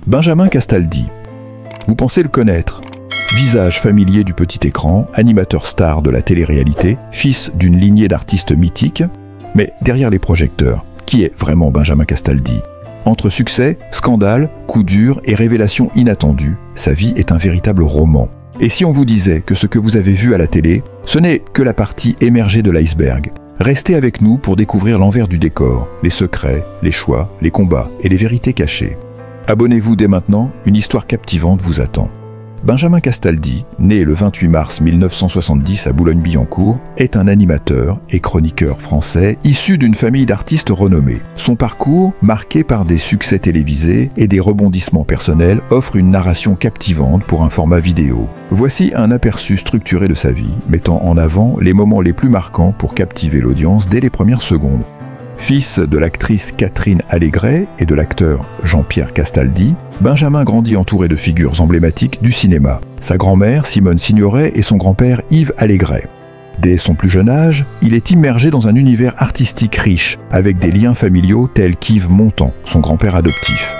Benjamin Castaldi. Vous pensez le connaître. Visage familier du petit écran, animateur star de la télé-réalité, fils d'une lignée d'artistes mythiques. Mais derrière les projecteurs, qui est vraiment Benjamin Castaldi? Entre succès, scandales, coups durs et révélations inattendues, sa vie est un véritable roman. Et si on vous disait que ce que vous avez vu à la télé, ce n'est que la partie émergée de l'iceberg? Restez avec nous pour découvrir l'envers du décor, les secrets, les choix, les combats et les vérités cachées. Abonnez-vous dès maintenant, une histoire captivante vous attend. Benjamin Castaldi, né le 28 mars 1970 à Boulogne-Billancourt, est un animateur et chroniqueur français issu d'une famille d'artistes renommés. Son parcours, marqué par des succès télévisés et des rebondissements personnels, offre une narration captivante pour un format vidéo. Voici un aperçu structuré de sa vie, mettant en avant les moments les plus marquants pour captiver l'audience dès les premières secondes. Fils de l'actrice Catherine Allégret et de l'acteur Jean-Pierre Castaldi, Benjamin grandit entouré de figures emblématiques du cinéma. Sa grand-mère, Simone Signoret, et son grand-père, Yves Allégret. Dès son plus jeune âge, il est immergé dans un univers artistique riche, avec des liens familiaux tels qu'Yves Montand, son grand-père adoptif.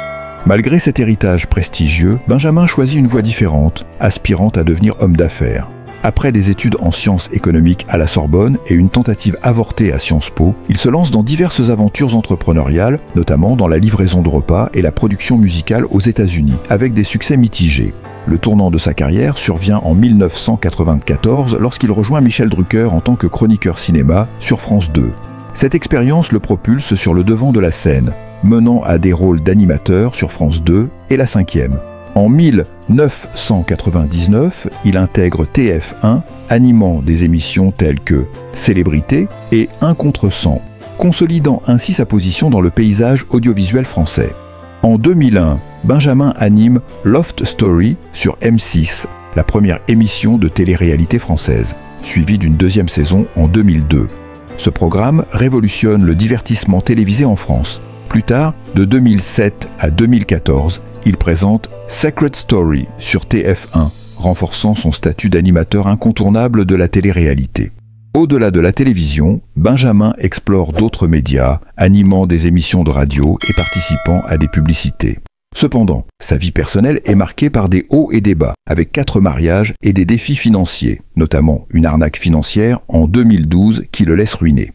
Malgré cet héritage prestigieux, Benjamin choisit une voie différente, aspirant à devenir homme d'affaires. Après des études en sciences économiques à la Sorbonne et une tentative avortée à Sciences Po, il se lance dans diverses aventures entrepreneuriales, notamment dans la livraison de repas et la production musicale aux États-Unis, avec des succès mitigés. Le tournant de sa carrière survient en 1994 lorsqu'il rejoint Michel Drucker en tant que chroniqueur cinéma sur France 2. Cette expérience le propulse sur le devant de la scène, menant à des rôles d'animateur sur France 2 et la 5e. En 1999, il intègre TF1, animant des émissions telles que Célébrité et 1 contre 100, consolidant ainsi sa position dans le paysage audiovisuel français. En 2001, Benjamin anime Loft Story sur M6, la première émission de télé-réalité française, suivie d'une deuxième saison en 2002. Ce programme révolutionne le divertissement télévisé en France. Plus tard, de 2007 à 2014, il présente Secret Story sur TF1, renforçant son statut d'animateur incontournable de la télé-réalité. Au-delà de la télévision, Benjamin explore d'autres médias, animant des émissions de radio et participant à des publicités. Cependant, sa vie personnelle est marquée par des hauts et des bas, avec 4 mariages et des défis financiers, notamment une arnaque financière en 2012 qui le laisse ruiner.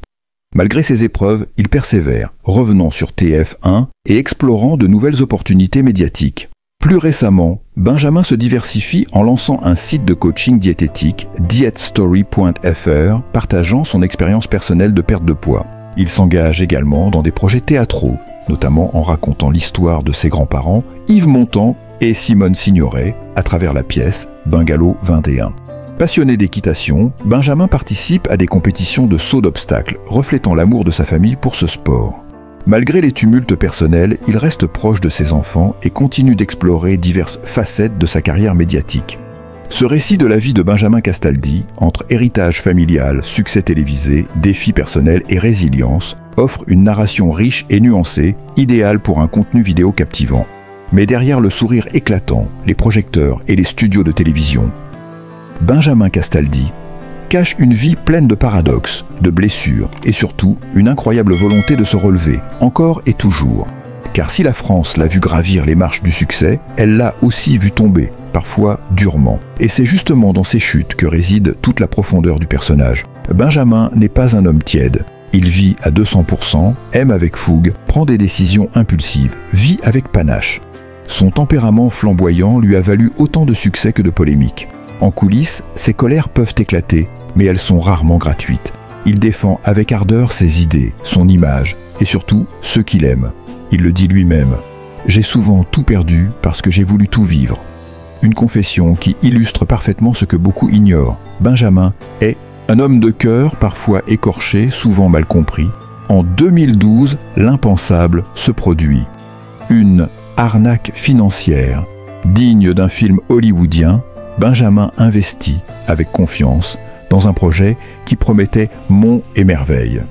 Malgré ces épreuves, il persévère, revenant sur TF1 et explorant de nouvelles opportunités médiatiques. Plus récemment, Benjamin se diversifie en lançant un site de coaching diététique, dietstory.fr, partageant son expérience personnelle de perte de poids. Il s'engage également dans des projets théâtraux, notamment en racontant l'histoire de ses grands-parents, Yves Montand et Simone Signoret, à travers la pièce Bungalow 21. Passionné d'équitation, Benjamin participe à des compétitions de saut d'obstacles, reflétant l'amour de sa famille pour ce sport. Malgré les tumultes personnels, il reste proche de ses enfants et continue d'explorer diverses facettes de sa carrière médiatique. Ce récit de la vie de Benjamin Castaldi, entre héritage familial, succès télévisé, défis personnels et résilience, offre une narration riche et nuancée, idéale pour un contenu vidéo captivant. Mais derrière le sourire éclatant, les projecteurs et les studios de télévision, Benjamin Castaldi cache une vie pleine de paradoxes, de blessures et surtout une incroyable volonté de se relever, encore et toujours. Car si la France l'a vu gravir les marches du succès, elle l'a aussi vu tomber, parfois durement. Et c'est justement dans ces chutes que réside toute la profondeur du personnage. Benjamin n'est pas un homme tiède. Il vit à 200%, aime avec fougue, prend des décisions impulsives, vit avec panache. Son tempérament flamboyant lui a valu autant de succès que de polémiques. En coulisses, ses colères peuvent éclater, mais elles sont rarement gratuites. Il défend avec ardeur ses idées, son image, et surtout ceux qu'il aime. Il le dit lui-même. « J'ai souvent tout perdu parce que j'ai voulu tout vivre. » Une confession qui illustre parfaitement ce que beaucoup ignorent. Benjamin est un homme de cœur, parfois écorché, souvent mal compris. En 2012, l'impensable se produit. Une arnaque financière, digne d'un film hollywoodien. Benjamin investit, avec confiance, dans un projet qui promettait monts et merveilles.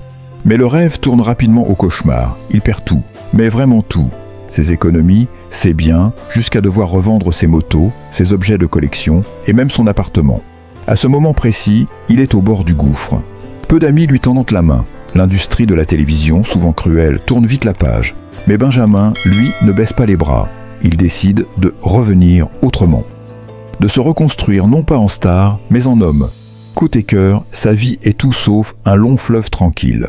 Mais le rêve tourne rapidement au cauchemar. Il perd tout, mais vraiment tout. Ses économies, ses biens, jusqu'à devoir revendre ses motos, ses objets de collection et même son appartement. À ce moment précis, il est au bord du gouffre. Peu d'amis lui tendent la main. L'industrie de la télévision, souvent cruelle, tourne vite la page. Mais Benjamin, lui, ne baisse pas les bras. il décide de revenir autrement. De se reconstruire non pas en star, mais en homme. Côté cœur, sa vie est tout sauf un long fleuve tranquille.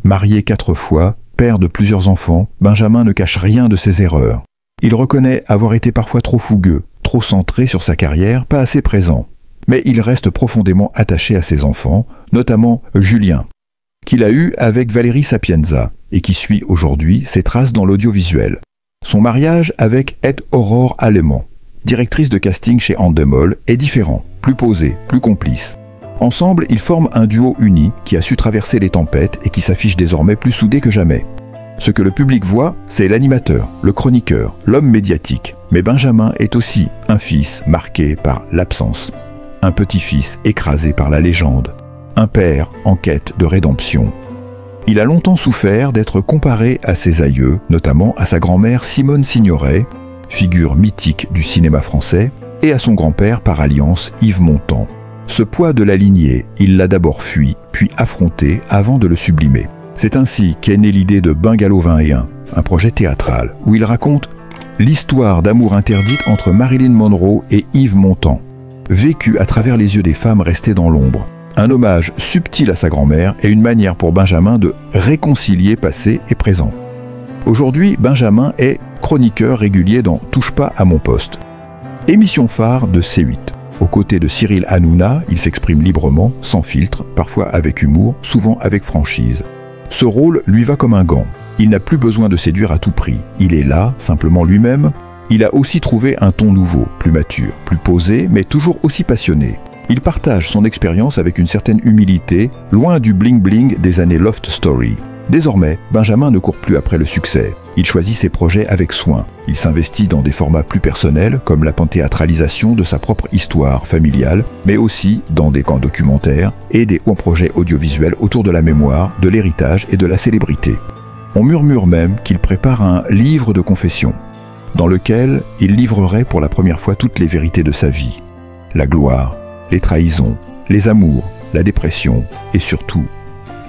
Marié 4 fois, père de plusieurs enfants, Benjamin ne cache rien de ses erreurs. Il reconnaît avoir été parfois trop fougueux, trop centré sur sa carrière, pas assez présent. Mais il reste profondément attaché à ses enfants, notamment Julien, qu'il a eu avec Valérie Sapienza et qui suit aujourd'hui ses traces dans l'audiovisuel. Son mariage avec Aurore Allemand, directrice de casting chez Endemol, est différent, plus posé, plus complice. Ensemble, ils forment un duo uni qui a su traverser les tempêtes et qui s'affiche désormais plus soudé que jamais. Ce que le public voit, c'est l'animateur, le chroniqueur, l'homme médiatique. Mais Benjamin est aussi un fils marqué par l'absence. Un petit-fils écrasé par la légende. Un père en quête de rédemption. Il a longtemps souffert d'être comparé à ses aïeux, notamment à sa grand-mère Simone Signoret, figure mythique du cinéma français, et à son grand-père par alliance Yves Montand. Ce poids de la lignée, il l'a d'abord fui, puis affronté avant de le sublimer. C'est ainsi qu'est née l'idée de Bungalow 21, un projet théâtral, où il raconte l'histoire d'amour interdite entre Marilyn Monroe et Yves Montand, vécue à travers les yeux des femmes restées dans l'ombre. Un hommage subtil à sa grand-mère et une manière pour Benjamin de réconcilier passé et présent. Aujourd'hui, Benjamin est chroniqueur régulier dans Touche pas à mon poste, émission phare de C8. Aux côtés de Cyril Hanouna, il s'exprime librement, sans filtre, parfois avec humour, souvent avec franchise. Ce rôle lui va comme un gant. Il n'a plus besoin de séduire à tout prix. Il est là, simplement lui-même. Il a aussi trouvé un ton nouveau, plus mature, plus posé, mais toujours aussi passionné. Il partage son expérience avec une certaine humilité, loin du bling-bling des années Loft Story. Désormais, Benjamin ne court plus après le succès. Il choisit ses projets avec soin. Il s'investit dans des formats plus personnels, comme la panthéâtralisation de sa propre histoire familiale, mais aussi dans des camps documentaires et des hauts projets audiovisuels autour de la mémoire, de l'héritage et de la célébrité. On murmure même qu'il prépare un livre de confession, dans lequel il livrerait pour la première fois toutes les vérités de sa vie. La gloire, les trahisons, les amours, la dépression et surtout,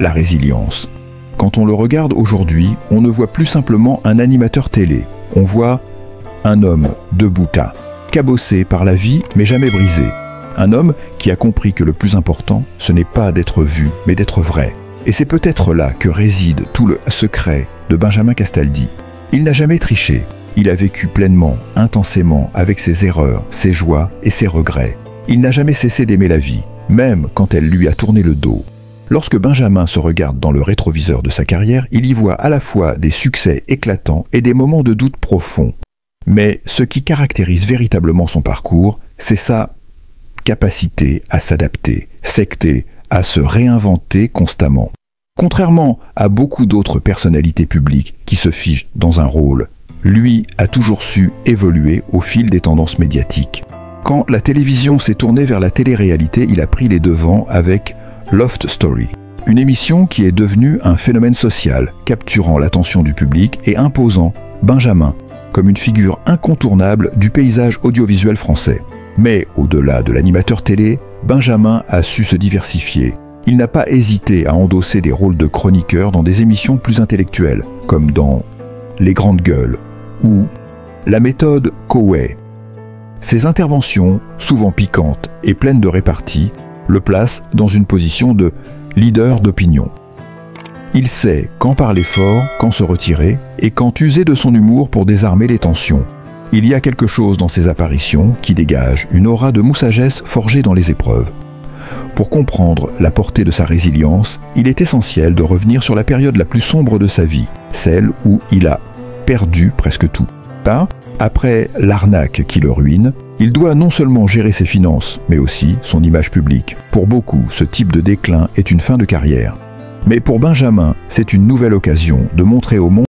la résilience. Quand on le regarde aujourd'hui, on ne voit plus simplement un animateur télé. On voit un homme debout là, cabossé par la vie mais jamais brisé. Un homme qui a compris que le plus important, ce n'est pas d'être vu, mais d'être vrai. Et c'est peut-être là que réside tout le secret de Benjamin Castaldi. Il n'a jamais triché. Il a vécu pleinement, intensément, avec ses erreurs, ses joies et ses regrets. Il n'a jamais cessé d'aimer la vie, même quand elle lui a tourné le dos. Lorsque Benjamin se regarde dans le rétroviseur de sa carrière, il y voit à la fois des succès éclatants et des moments de doute profonds. Mais ce qui caractérise véritablement son parcours, c'est sa capacité à s'adapter, à se réinventer constamment. Contrairement à beaucoup d'autres personnalités publiques qui se figent dans un rôle, lui a toujours su évoluer au fil des tendances médiatiques. Quand la télévision s'est tournée vers la télé-réalité, il a pris les devants avec Loft Story, une émission qui est devenue un phénomène social, capturant l'attention du public et imposant Benjamin comme une figure incontournable du paysage audiovisuel français. Mais au-delà de l'animateur télé, Benjamin a su se diversifier. Il n'a pas hésité à endosser des rôles de chroniqueur dans des émissions plus intellectuelles, comme dans Les Grandes Gueules ou La méthode Coué. Ses interventions, souvent piquantes et pleines de répartie, le place dans une position de leader d'opinion. Il sait quand parler fort, quand se retirer, et quand user de son humour pour désarmer les tensions. Il y a quelque chose dans ses apparitions qui dégage une aura de moussagesse forgée dans les épreuves. Pour comprendre la portée de sa résilience, il est essentiel de revenir sur la période la plus sombre de sa vie, celle où il a perdu presque tout. Là, après l'arnaque qui le ruine, il doit non seulement gérer ses finances, mais aussi son image publique. Pour beaucoup, ce type de déclin est une fin de carrière. Mais pour Benjamin, c'est une nouvelle occasion de montrer au monde